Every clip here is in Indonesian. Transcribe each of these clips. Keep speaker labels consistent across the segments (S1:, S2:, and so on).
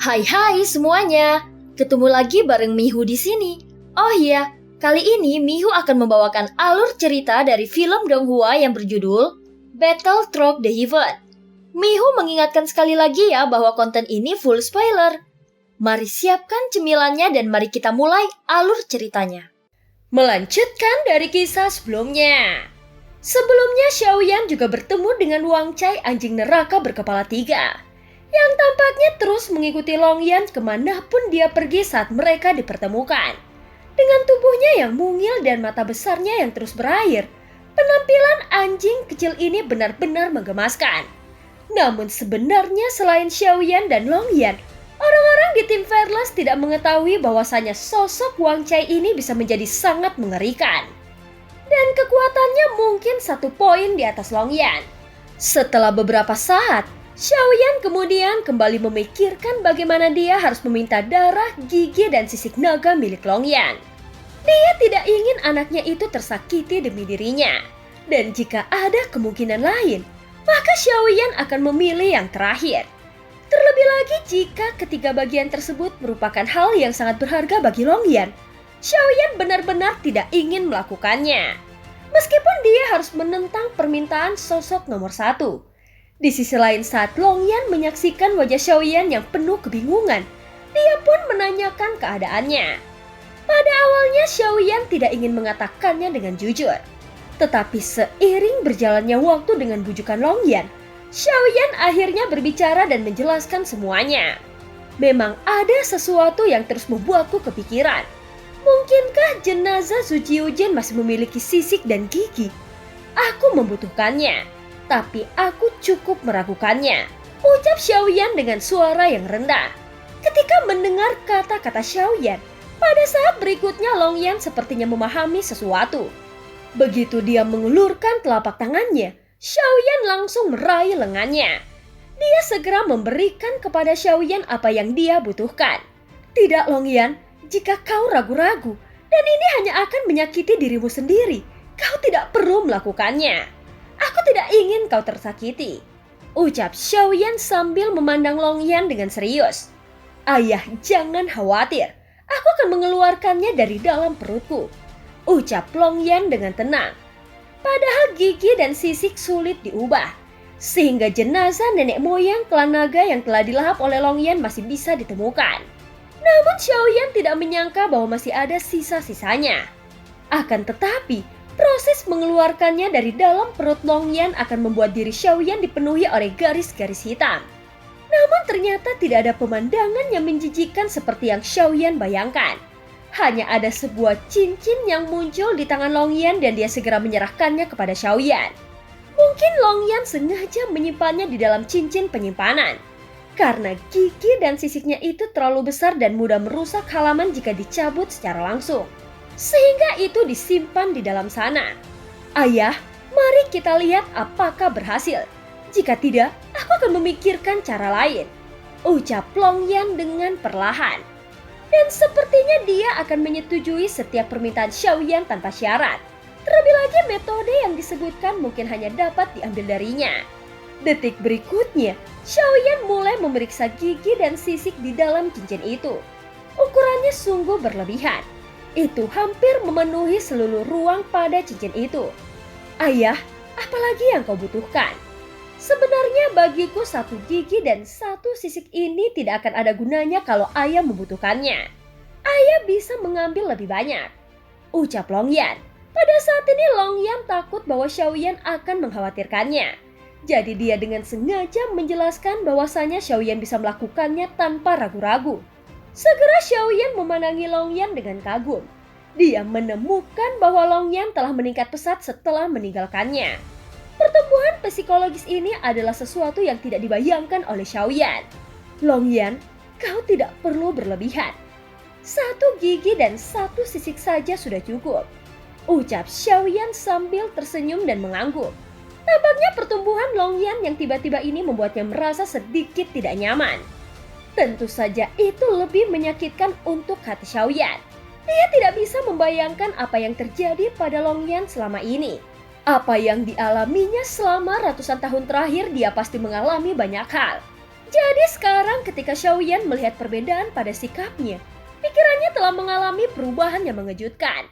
S1: Hai semuanya, ketemu lagi bareng Mihu di sini. Oh iya, kali ini Mihu akan membawakan alur cerita dari film Donghua yang berjudul Battle Through the Heaven. Mihu mengingatkan sekali lagi ya bahwa konten ini full spoiler. Mari siapkan cemilannya dan mari kita mulai alur ceritanya. Melanjutkan dari kisah sebelumnya. Sebelumnya Xiaoyan juga bertemu dengan Wang Cai, anjing neraka berkepala 3. Yang tampaknya terus mengikuti Longyan kemanapun dia pergi saat mereka dipertemukan. Dengan tubuhnya yang mungil dan mata besarnya yang terus berair, penampilan anjing kecil ini benar-benar menggemaskan. Namun sebenarnya selain Xiaoyan dan Longyan, orang-orang di tim Fearless tidak mengetahui bahwasanya sosok Wang Cai ini bisa menjadi sangat mengerikan. Dan kekuatannya mungkin 1 poin di atas Longyan. Setelah beberapa saat, Xiaoyan kemudian kembali memikirkan bagaimana dia harus meminta darah, gigi, dan sisik naga milik Longyan. Dia tidak ingin anaknya itu tersakiti demi dirinya. Dan jika ada kemungkinan lain, maka Xiaoyan akan memilih yang terakhir. Terlebih lagi jika ketiga bagian tersebut merupakan hal yang sangat berharga bagi Longyan, Xiaoyan benar-benar tidak ingin melakukannya. Meskipun dia harus menentang permintaan sosok nomor 1. Di sisi lain saat Longyan menyaksikan wajah Xiaoyan yang penuh kebingungan, dia pun menanyakan keadaannya. Pada awalnya Xiaoyan tidak ingin mengatakannya dengan jujur. Tetapi seiring berjalannya waktu dengan bujukan Longyan, Xiaoyan akhirnya berbicara dan menjelaskan semuanya. Memang ada sesuatu yang terus membuatku kepikiran. Mungkinkah jenazah Zhu Jiujin masih memiliki sisik dan gigi? Aku membutuhkannya. Tapi aku cukup meragukannya, ucap Xiaoyan dengan suara yang rendah. Ketika mendengar kata-kata Xiaoyan, pada saat berikutnya Longyan sepertinya memahami sesuatu. Begitu dia mengulurkan telapak tangannya, Xiaoyan langsung meraih lengannya. Dia segera memberikan kepada Xiaoyan apa yang dia butuhkan. Tidak Longyan, jika kau ragu-ragu, dan ini hanya akan menyakiti dirimu sendiri, kau tidak perlu melakukannya. Aku tidak ingin kau tersakiti, ucap Xiaoyan sambil memandang Longyan dengan serius. Ayah, jangan khawatir, aku akan mengeluarkannya dari dalam perutku, ucap Longyan dengan tenang. Padahal gigi dan sisik sulit diubah, sehingga jenazah nenek moyang klan naga yang telah dilahap oleh Longyan masih bisa ditemukan. Namun Xiaoyan tidak menyangka bahwa masih ada sisa-sisanya. Akan tetapi, proses mengeluarkannya dari dalam perut Longyan akan membuat diri Xiaoyan dipenuhi oleh garis-garis hitam. Namun ternyata tidak ada pemandangan yang menjijikkan seperti yang Xiaoyan bayangkan. Hanya ada sebuah cincin yang muncul di tangan Longyan dan dia segera menyerahkannya kepada Xiaoyan. Mungkin Longyan sengaja menyimpannya di dalam cincin penyimpanan. Karena gigi dan sisiknya itu terlalu besar dan mudah merusak halaman jika dicabut secara langsung. Sehingga itu disimpan di dalam sana. Ayah, mari kita lihat apakah berhasil. Jika tidak, aku akan memikirkan cara lain, ucap Longyan dengan perlahan. Dan sepertinya dia akan menyetujui setiap permintaan Xiaoyan tanpa syarat. Terlebih lagi metode yang disebutkan mungkin hanya dapat diambil darinya. Detik berikutnya, Xiaoyan mulai memeriksa gigi dan sisik di dalam cincin itu. Ukurannya sungguh berlebihan. Itu hampir memenuhi seluruh ruang pada cincin itu. Ayah, apalagi yang kau butuhkan? Sebenarnya bagiku 1 gigi dan 1 sisik ini tidak akan ada gunanya kalau ayah membutuhkannya. Ayah bisa mengambil lebih banyak, ucap Longyan. Pada saat ini Longyan takut bahwa Xiaoyan akan mengkhawatirkannya. Jadi dia dengan sengaja menjelaskan bahwasanya Xiaoyan bisa melakukannya tanpa ragu-ragu. Segera Xiaoyan memandangi Longyan dengan kagum. Dia menemukan bahwa Longyan telah meningkat pesat setelah meninggalkannya. Pertumbuhan psikologis ini adalah sesuatu yang tidak dibayangkan oleh Xiaoyan. Longyan, kau tidak perlu berlebihan. 1 gigi dan 1 sisik saja sudah cukup, ucap Xiaoyan sambil tersenyum dan mengangguk. Tampaknya pertumbuhan Longyan yang tiba-tiba ini membuatnya merasa sedikit tidak nyaman. Tentu saja itu lebih menyakitkan untuk hati Xiaoyan. Dia tidak bisa membayangkan apa yang terjadi pada Longyan selama ini. Apa yang dialaminya selama ratusan tahun terakhir dia pasti mengalami banyak hal.
S2: Jadi sekarang ketika Xiaoyan melihat perbedaan pada sikapnya, pikirannya telah mengalami perubahan yang mengejutkan.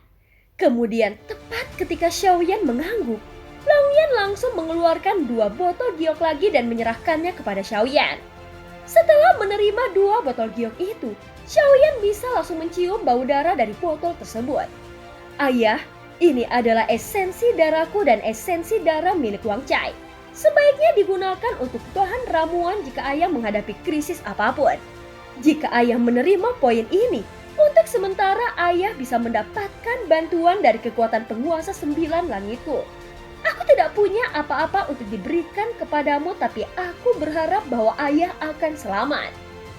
S2: Kemudian tepat ketika Xiaoyan mengangguk, Longyan langsung mengeluarkan 2 botol giok lagi dan menyerahkannya kepada Xiaoyan. Setelah menerima 2 botol giok itu, Xiaoyan bisa langsung mencium bau darah dari botol tersebut. Ayah, ini adalah esensi darahku dan esensi darah milik Wang Chai. Sebaiknya digunakan untuk bahan ramuan jika ayah menghadapi krisis apapun. Jika ayah menerima poin ini, untuk sementara ayah bisa mendapatkan bantuan dari kekuatan penguasa 9 langitku. Aku tidak punya apa-apa untuk diberikan kepadamu, tapi aku berharap bahwa ayah akan selamat,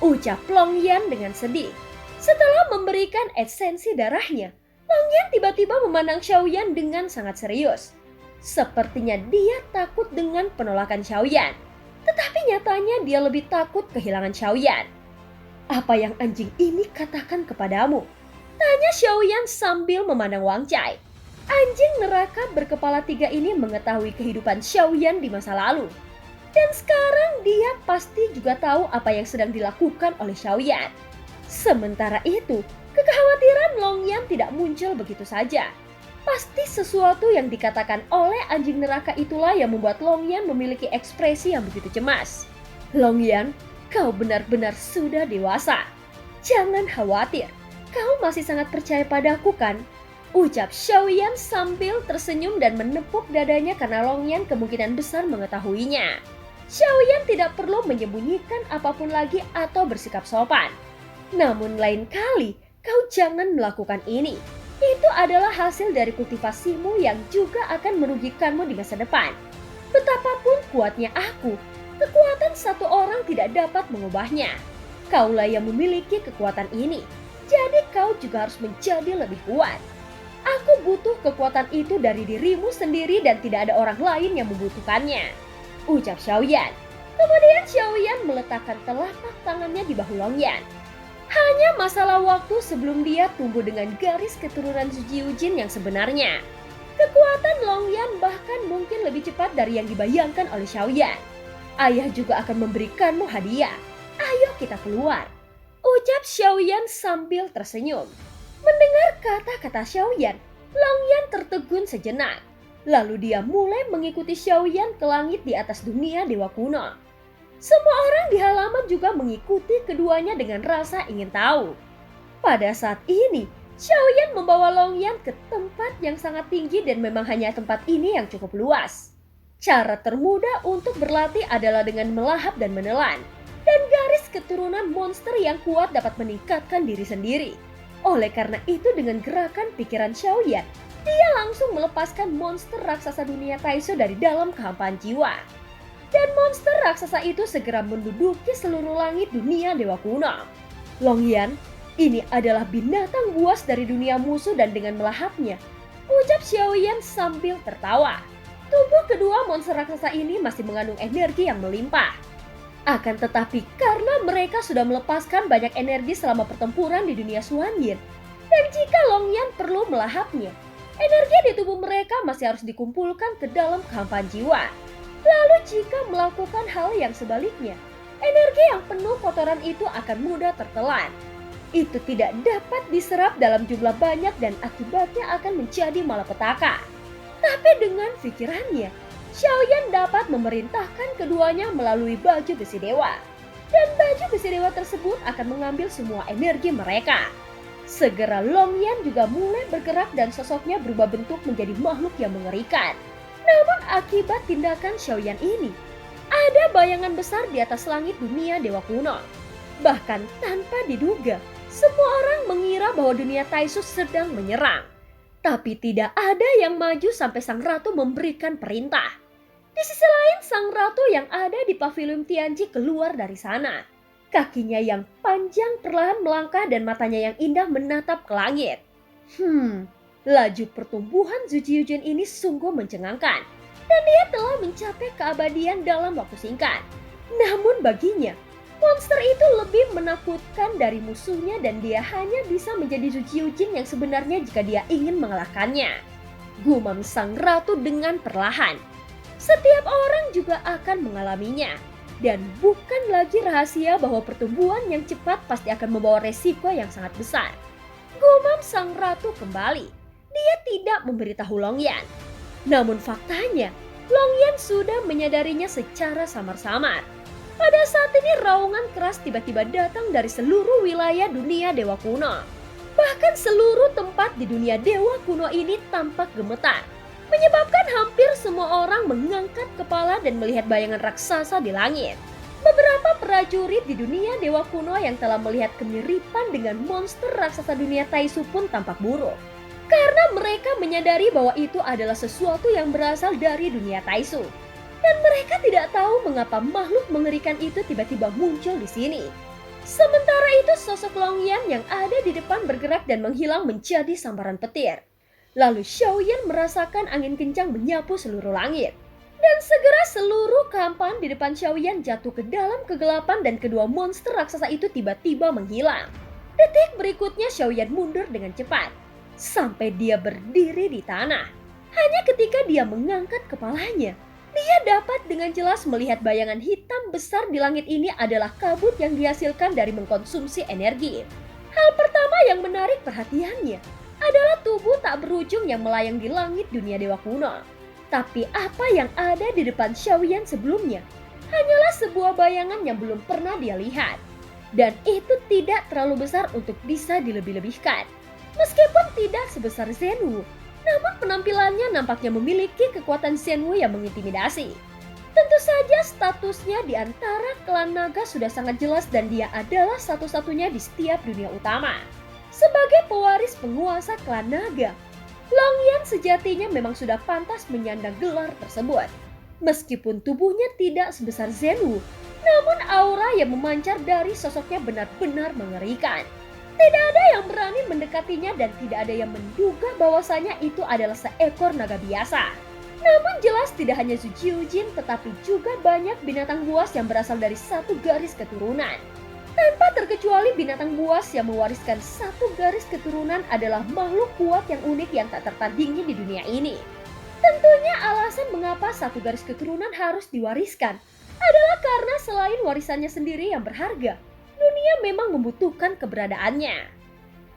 S2: ucap Longyan dengan sedih. Setelah memberikan esensi darahnya, Longyan tiba-tiba memandang Xiaoyan dengan sangat serius. Sepertinya dia takut dengan penolakan Xiaoyan, tetapi nyatanya dia lebih takut kehilangan Xiaoyan. Apa yang anjing ini katakan kepadamu? Tanya Xiaoyan sambil memandang Wang Chai. Anjing neraka berkepala 3 ini mengetahui kehidupan Xiaoyan di masa lalu. Dan sekarang dia pasti juga tahu apa yang sedang dilakukan oleh Xiaoyan. Sementara itu, kekhawatiran Longyan tidak muncul begitu saja. Pasti sesuatu yang dikatakan oleh anjing neraka itulah yang membuat Longyan memiliki ekspresi yang begitu cemas. Longyan, kau benar-benar sudah dewasa. Jangan khawatir, kau masih sangat percaya padaku kan? Ucap Xiaoyan sambil tersenyum dan menepuk dadanya karena Longyan kemungkinan besar mengetahuinya. Xiaoyan tidak perlu menyembunyikan apapun lagi atau bersikap sopan. Namun lain kali, kau jangan melakukan ini. Itu adalah hasil dari kultivasimu yang juga akan merugikanmu di masa depan. Betapapun kuatnya aku, kekuatan satu orang tidak dapat mengubahnya. Kaulah yang memiliki kekuatan ini, jadi kau juga harus menjadi lebih kuat. Aku butuh kekuatan itu dari dirimu sendiri dan tidak ada orang lain yang membutuhkannya, ucap Xiaoyan. Kemudian Xiaoyan meletakkan telapak tangannya di bahu Longyan. Hanya masalah waktu sebelum dia tumbuh dengan garis keturunan Zujiujin yang sebenarnya. Kekuatan Longyan bahkan mungkin lebih cepat dari yang dibayangkan oleh Xiaoyan. Ayah juga akan memberikanmu hadiah. Ayo kita keluar, ucap Xiaoyan sambil tersenyum. Mendengar kata-kata Xiaoyan, Longyan tertegun sejenak. Lalu dia mulai mengikuti Xiaoyan ke langit di atas dunia dewa kuno. Semua orang di halaman juga mengikuti keduanya dengan rasa ingin tahu. Pada saat ini, Xiaoyan membawa Longyan ke tempat yang sangat tinggi dan memang hanya tempat ini yang cukup luas. Cara termudah untuk berlatih adalah dengan melahap dan menelan. Dan garis keturunan monster yang kuat dapat meningkatkan diri sendiri. Oleh karena itu dengan gerakan pikiran Xiaoyan, dia langsung melepaskan monster raksasa dunia Taiso dari dalam kehampaan jiwa. Dan monster raksasa itu segera menduduki seluruh langit dunia dewa kuno. Longyan, ini adalah binatang buas dari dunia musuh dan dengan melahapnya, ucap Xiaoyan sambil tertawa. Tubuh kedua monster raksasa ini masih mengandung energi yang melimpah. Akan tetapi karena mereka sudah melepaskan banyak energi selama pertempuran di dunia Xuanyin, dan jika Longyan perlu melahapnya, energi di tubuh mereka masih harus dikumpulkan ke dalam kehampaan jiwa. Lalu jika melakukan hal yang sebaliknya, energi yang penuh kotoran itu akan mudah tertelan. Itu tidak dapat diserap dalam jumlah banyak dan akibatnya akan menjadi malapetaka. Tapi dengan pikirannya, Xiaoyan dapat memerintahkan keduanya melalui baju besi dewa. Dan baju besi dewa tersebut akan mengambil semua energi mereka. Segera Longyan juga mulai bergerak dan sosoknya berubah bentuk menjadi makhluk yang mengerikan. Namun akibat tindakan Xiaoyan ini, ada bayangan besar di atas langit dunia dewa kuno. Bahkan tanpa diduga, semua orang mengira bahwa dunia Taisus sedang menyerang. Tapi tidak ada yang maju sampai sang ratu memberikan perintah. Di sisi lain, sang ratu yang ada di pavilion Tianji keluar dari sana. Kakinya yang panjang perlahan melangkah dan matanya yang indah menatap ke langit. Laju pertumbuhan Zujiujin ini sungguh mencengangkan. Dan dia telah mencapai keabadian dalam waktu singkat. Namun baginya, monster itu lebih menakutkan dari musuhnya dan dia hanya bisa menjadi Zujiujin yang sebenarnya jika dia ingin mengalahkannya. Gumam sang ratu dengan perlahan. Setiap orang juga akan mengalaminya. Dan bukan lagi rahasia bahwa pertumbuhan yang cepat pasti akan membawa resiko yang sangat besar. Gumam sang ratu kembali. Dia tidak memberitahu Longyan. Namun faktanya, Longyan sudah menyadarinya secara samar-samar. Pada saat ini raungan keras tiba-tiba datang dari seluruh wilayah dunia dewa kuno. Bahkan seluruh tempat di dunia dewa kuno ini tampak gemetar, menyebabkan hampir semua orang mengangkat kepala dan melihat bayangan raksasa di langit. Beberapa prajurit di dunia dewa kuno yang telah melihat kemiripan dengan monster raksasa dunia Taisu pun tampak buruk. Karena mereka menyadari bahwa itu adalah sesuatu yang berasal dari dunia Taisu. Dan mereka tidak tahu mengapa makhluk mengerikan itu tiba-tiba muncul di sini. Sementara itu sosok Longyan yang ada di depan bergerak dan menghilang menjadi sambaran petir. Lalu Xiaoyan merasakan angin kencang menyapu seluruh langit. Dan segera seluruh kampan di depan Xiaoyan jatuh ke dalam kegelapan dan kedua monster raksasa itu tiba-tiba menghilang. Detik berikutnya Xiaoyan mundur dengan cepat. Sampai dia berdiri di tanah. Hanya ketika dia mengangkat kepalanya, dia dapat dengan jelas melihat bayangan hitam besar di langit ini adalah kabut yang dihasilkan dari mengkonsumsi energi. Hal pertama yang menarik perhatiannya adalah tubuh tak berujung yang melayang di langit dunia dewa kuno. Tapi apa yang ada di depan Xiaoyan sebelumnya hanyalah sebuah bayangan yang belum pernah dia lihat. Dan itu tidak terlalu besar untuk bisa dilebih-lebihkan. Meskipun tidak sebesar Zenwu, namun penampilannya nampaknya memiliki kekuatan Zenwu yang mengintimidasi. Tentu saja statusnya di antara klan naga sudah sangat jelas dan dia adalah satu-satunya di setiap dunia utama. Sebagai pewaris penguasa klan naga, Longyan sejatinya memang sudah pantas menyandang gelar tersebut. Meskipun tubuhnya tidak sebesar Zenwu, namun aura yang memancar dari sosoknya benar-benar mengerikan. Tidak ada yang berani mendekatinya dan tidak ada yang menduga bahwasanya itu adalah seekor naga biasa. Namun jelas tidak hanya Zhu Jiujin tetapi juga banyak binatang buas yang berasal dari satu garis keturunan. Tanpa terkecuali binatang buas yang mewariskan satu garis keturunan adalah makhluk kuat yang unik yang tak tertandingi di dunia ini. Tentunya alasan mengapa satu garis keturunan harus diwariskan adalah karena selain warisannya sendiri yang berharga, dunia memang membutuhkan keberadaannya.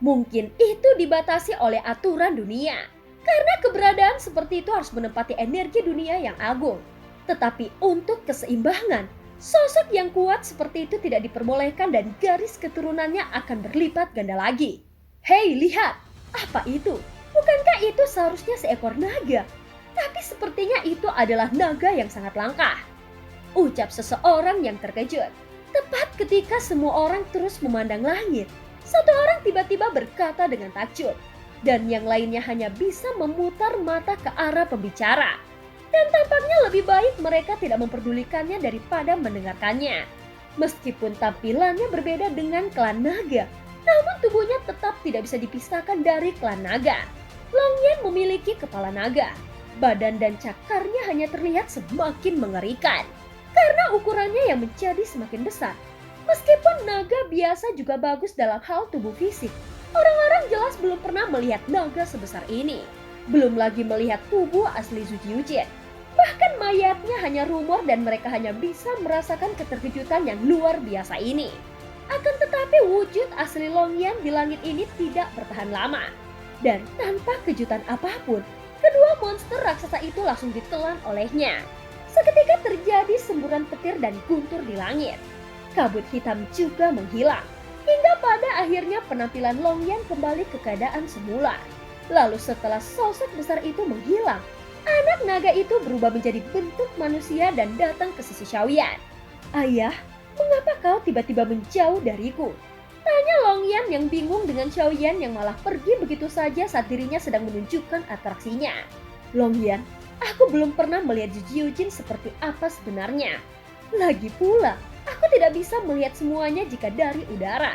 S2: Mungkin itu dibatasi oleh aturan dunia, karena keberadaan seperti itu harus menempati energi dunia yang agung. Tetapi untuk keseimbangan, sosok yang kuat seperti itu tidak diperbolehkan dan garis keturunannya akan berlipat ganda lagi. Hei, lihat! Apa itu? Bukankah itu seharusnya seekor naga? Tapi sepertinya itu adalah naga yang sangat langka. Ucap seseorang yang terkejut. Tepat ketika semua orang terus memandang langit, satu orang tiba-tiba berkata dengan takjub. Dan yang lainnya hanya bisa memutar mata ke arah pembicara. Dan tampaknya lebih baik mereka tidak memperdulikannya daripada mendengarkannya. Meskipun tampilannya berbeda dengan klan naga, namun tubuhnya tetap tidak bisa dipisahkan dari klan naga. Longyan memiliki kepala naga. Badan dan cakarnya hanya terlihat semakin mengerikan. Karena ukurannya yang menjadi semakin besar. Meskipun naga biasa juga bagus dalam hal tubuh fisik, orang-orang jelas belum pernah melihat naga sebesar ini. Belum lagi melihat tubuh asli Zhu Jiujin. Bahkan mayatnya hanya rumor dan mereka hanya bisa merasakan keterkejutan yang luar biasa ini. Akan tetapi wujud asli Longyan di langit ini tidak bertahan lama. Dan tanpa kejutan apapun, kedua monster raksasa itu langsung ditelan olehnya. Seketika terjadi semburan petir dan guntur di langit. Kabut hitam juga menghilang. Hingga pada akhirnya penampilan Longyan kembali ke keadaan semula. Lalu setelah sosok besar itu menghilang, anak naga itu berubah menjadi bentuk manusia dan datang ke sisi Xiaoyan. Ayah, mengapa kau tiba-tiba menjauh dariku? Tanya Longyan yang bingung dengan Xiaoyan yang malah pergi begitu saja saat dirinya sedang menunjukkan atraksinya. Longyan, aku belum pernah melihat Zhu Jiujin seperti apa sebenarnya. Lagi pula, aku tidak bisa melihat semuanya jika dari udara.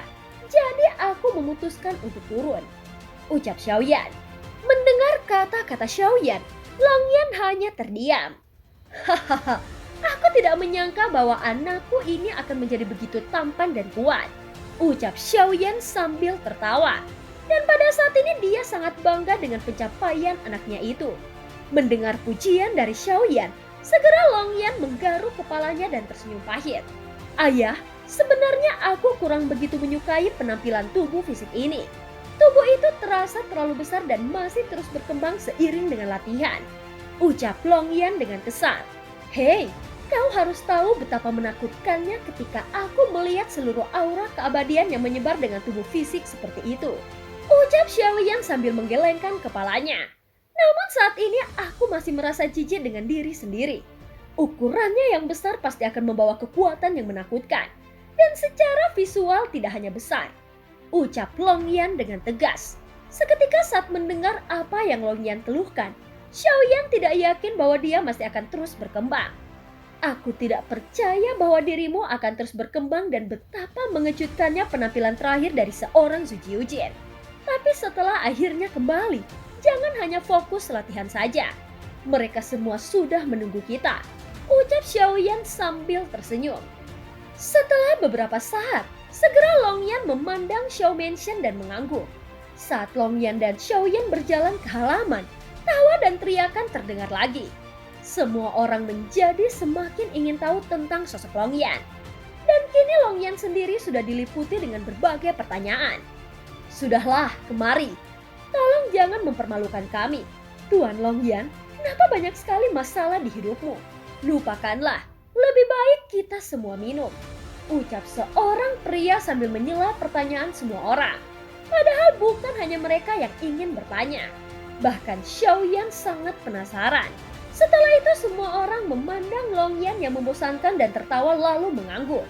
S2: Jadi aku memutuskan untuk turun. Ucap Xiaoyan. Mendengar kata-kata Xiaoyan, Longyan hanya terdiam. Hahaha, aku tidak menyangka bahwa anakku ini akan menjadi begitu tampan dan kuat. Ucap Xiaoyan sambil tertawa. Dan pada saat ini dia sangat bangga dengan pencapaian anaknya itu. Mendengar pujian dari Xiaoyan, Segera Long Yan menggaruk kepalanya dan tersenyum pahit. Ayah, sebenarnya aku kurang begitu menyukai penampilan tubuh fisik ini. Tubuh itu terasa terlalu besar dan masih terus berkembang seiring dengan latihan. Ucap Long Yan dengan kesal. Hei, kau harus tahu betapa menakutkannya ketika aku melihat seluruh aura keabadian yang menyebar dengan tubuh fisik seperti itu. Ucap Xiaoyan sambil menggelengkan kepalanya. Namun saat ini aku masih merasa jijik dengan diri sendiri. Ukurannya yang besar pasti akan membawa kekuatan yang menakutkan. Dan secara visual tidak hanya besar. Ucap Long Yan dengan tegas. Seketika saat mendengar apa yang Long Yan keluhkan, Xiaoyan tidak yakin bahwa dia masih akan terus berkembang. Aku tidak percaya bahwa dirimu akan terus berkembang dan betapa mengejutkannya penampilan terakhir dari seorang Zhu Jiujin. Tapi setelah akhirnya kembali, jangan hanya fokus latihan saja. Mereka semua sudah menunggu kita. Ucap Xiaoyan sambil tersenyum. Setelah beberapa saat, segera Long Yan memandang Xiao Menshen dan mengangguk. Saat Long Yan dan Xiaoyan berjalan ke halaman, tawa dan teriakan terdengar lagi. Semua orang menjadi semakin ingin tahu tentang sosok Long Yan. Dan kini Long Yan sendiri sudah diliputi dengan berbagai pertanyaan. Sudahlah, kemari. Tolong jangan mempermalukan kami. Tuan Long Yan, kenapa banyak sekali masalah di hidupmu? Lupakanlah, lebih baik kita semua minum. Ucap seorang pria sambil menyela pertanyaan semua orang. Padahal bukan hanya mereka yang ingin bertanya. Bahkan Xiaoyan sangat penasaran. Setelah itu semua orang memandang Long Yan yang membosankan dan tertawa lalu mengangguk.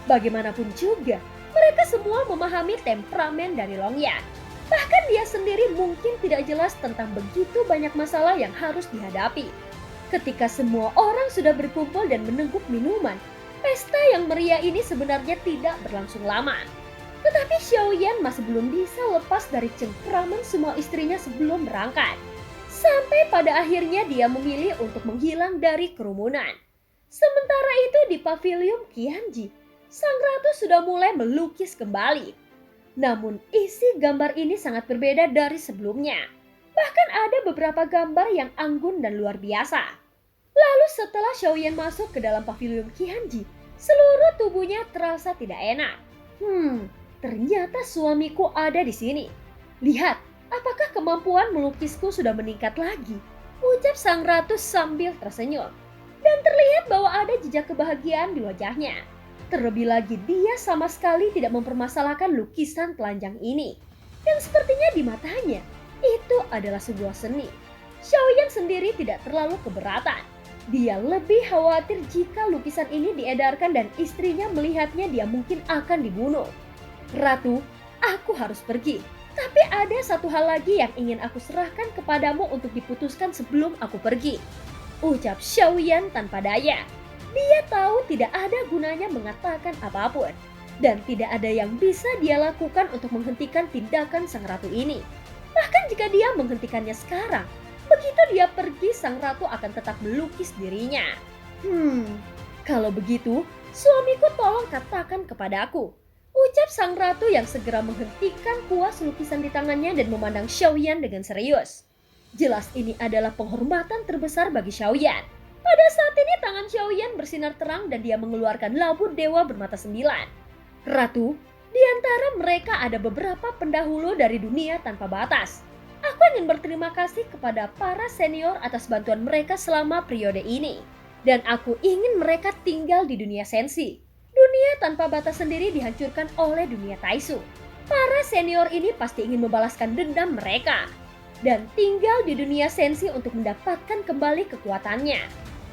S2: Bagaimanapun juga, mereka semua memahami temperamen dari Long Yan. Bahkan dia sendiri mungkin tidak jelas tentang begitu banyak masalah yang harus dihadapi. Ketika semua orang sudah berkumpul dan meneguk minuman, pesta yang meriah ini sebenarnya tidak berlangsung lama. Tetapi Xiaoyan masih belum bisa lepas dari cengkraman semua istrinya sebelum berangkat. Sampai pada akhirnya dia memilih untuk menghilang dari kerumunan. Sementara itu di pavilion Qianji, sang ratu sudah mulai melukis kembali. Namun isi gambar ini sangat berbeda dari sebelumnya. Bahkan ada beberapa gambar yang anggun dan luar biasa. Lalu setelah Xiaoyan masuk ke dalam pavilion Qianji, seluruh tubuhnya terasa tidak enak. Ternyata suamiku ada di sini. Lihat, apakah kemampuan melukisku sudah meningkat lagi? Ucap sang ratu sambil tersenyum. Dan terlihat bahwa ada jejak kebahagiaan di wajahnya. Terlebih lagi dia sama sekali tidak mempermasalahkan lukisan telanjang ini. Dan sepertinya di matanya, itu adalah sebuah seni. Xiaoyan sendiri tidak terlalu keberatan. Dia lebih khawatir jika lukisan ini diedarkan dan istrinya melihatnya dia mungkin akan dibunuh. Ratu, aku harus pergi. Tapi ada satu hal lagi yang ingin aku serahkan kepadamu untuk diputuskan sebelum aku pergi. Ucap Xiaoyan tanpa daya. Dia tahu tidak ada gunanya mengatakan apapun. Dan tidak ada yang bisa dia lakukan untuk menghentikan tindakan sang ratu ini. Bahkan jika dia menghentikannya sekarang, begitu dia pergi, sang ratu akan tetap melukis dirinya. Kalau begitu, suamiku tolong katakan kepadaku. Ucap sang ratu yang segera menghentikan kuas lukisan di tangannya dan memandang Xiaoyan dengan serius. Jelas ini adalah penghormatan terbesar bagi Xiaoyan. Pada saat ini tangan Xiaoyan bersinar terang dan dia mengeluarkan labu dewa bermata 9. Ratu, di antara mereka ada beberapa pendahulu dari dunia tanpa batas. Aku ingin berterima kasih kepada para senior atas bantuan mereka selama periode ini. Dan aku ingin mereka tinggal di dunia sensi. Dunia tanpa batas sendiri dihancurkan oleh dunia Taisu. Para senior ini pasti ingin membalaskan dendam mereka. Dan tinggal di dunia sensi untuk mendapatkan kembali kekuatannya.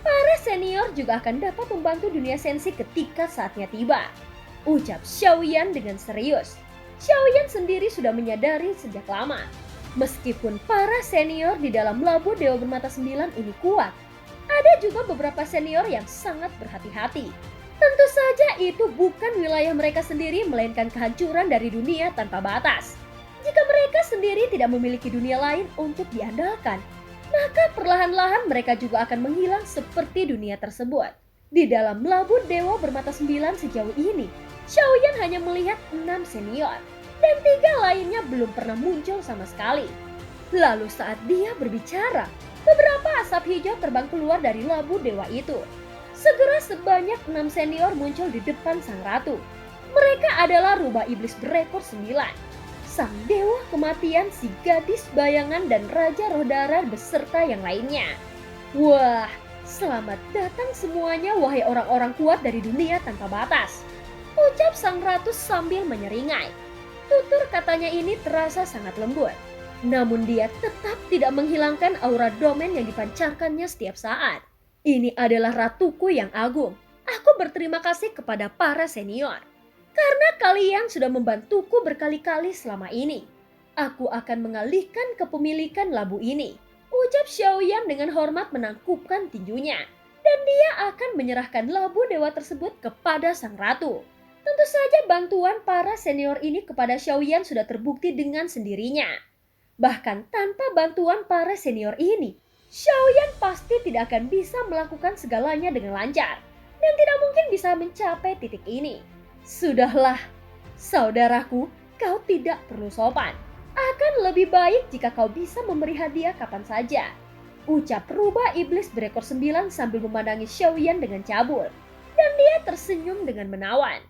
S2: Para senior juga akan dapat membantu dunia sensi ketika saatnya tiba. Ucap Xiaoyan dengan serius. Xiaoyan sendiri sudah menyadari sejak lama. Meskipun para senior di dalam labu dewa bermata 9 ini kuat, ada juga beberapa senior yang sangat berhati-hati. Tentu saja itu bukan wilayah mereka sendiri, melainkan kehancuran dari dunia tanpa batas. Jika mereka sendiri tidak memiliki dunia lain untuk diandalkan, maka perlahan-lahan mereka juga akan menghilang seperti dunia tersebut. Di dalam labu dewa bermata 9 sejauh ini, Xiaoyan hanya melihat 6 senior. Dan 3 lainnya belum pernah muncul sama sekali. Lalu saat dia berbicara, Beberapa asap hijau terbang keluar dari labu dewa itu. Segera sebanyak 6 senior muncul di depan sang ratu. Mereka adalah rubah iblis berekor 9, sang dewa kematian, si gadis bayangan, dan raja roh darah beserta yang lainnya. Wah, selamat datang semuanya wahai orang-orang kuat dari dunia tanpa batas, ucap sang ratu sambil menyeringai. Tutur katanya ini terasa sangat lembut, namun dia tetap tidak menghilangkan aura domain yang dipancarkannya setiap saat. Ini adalah ratuku yang agung. Aku berterima kasih kepada para senior. Karena kalian sudah membantuku berkali-kali selama ini. Aku akan mengalihkan kepemilikan labu ini, ucap Xiaoyan dengan hormat menangkupkan tinjunya. Dan dia akan menyerahkan labu dewa tersebut kepada sang ratu. Tentu saja bantuan para senior ini kepada Xiaoyan sudah terbukti dengan sendirinya. Bahkan tanpa bantuan para senior ini, Xiaoyan pasti tidak akan bisa melakukan segalanya dengan lancar. Dan tidak mungkin bisa mencapai titik ini. Sudahlah, saudaraku, kau tidak perlu sopan. Akan lebih baik jika kau bisa memberi hadiah kapan saja, ucap rubah iblis berekor 9 sambil memandangi Xiaoyan dengan cabul. Dan dia tersenyum dengan menawan.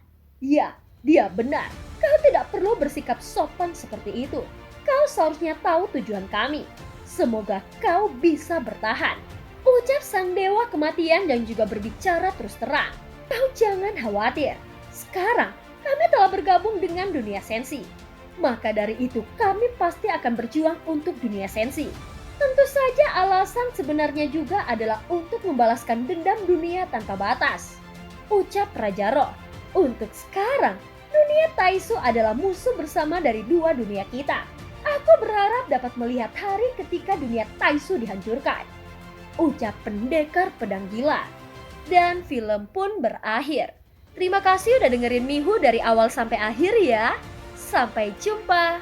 S2: Ya, dia benar. Kau tidak perlu bersikap sopan seperti itu. Kau seharusnya tahu tujuan kami. Semoga kau bisa bertahan, ucap sang dewa kematian yang juga berbicara terus terang. Kau jangan khawatir. Sekarang kami telah bergabung dengan dunia sensi. Maka dari itu kami pasti akan berjuang untuk dunia sensi. Tentu saja alasan sebenarnya juga adalah untuk membalaskan dendam dunia tanpa batas, ucap Raja Roh. Untuk sekarang, dunia Taisu adalah musuh bersama dari dua dunia kita. Aku berharap dapat melihat hari ketika dunia Taisu dihancurkan, ucap pendekar pedang gila. Dan film pun berakhir. Terima kasih udah dengerin Mihu dari awal sampai akhir ya. Sampai jumpa.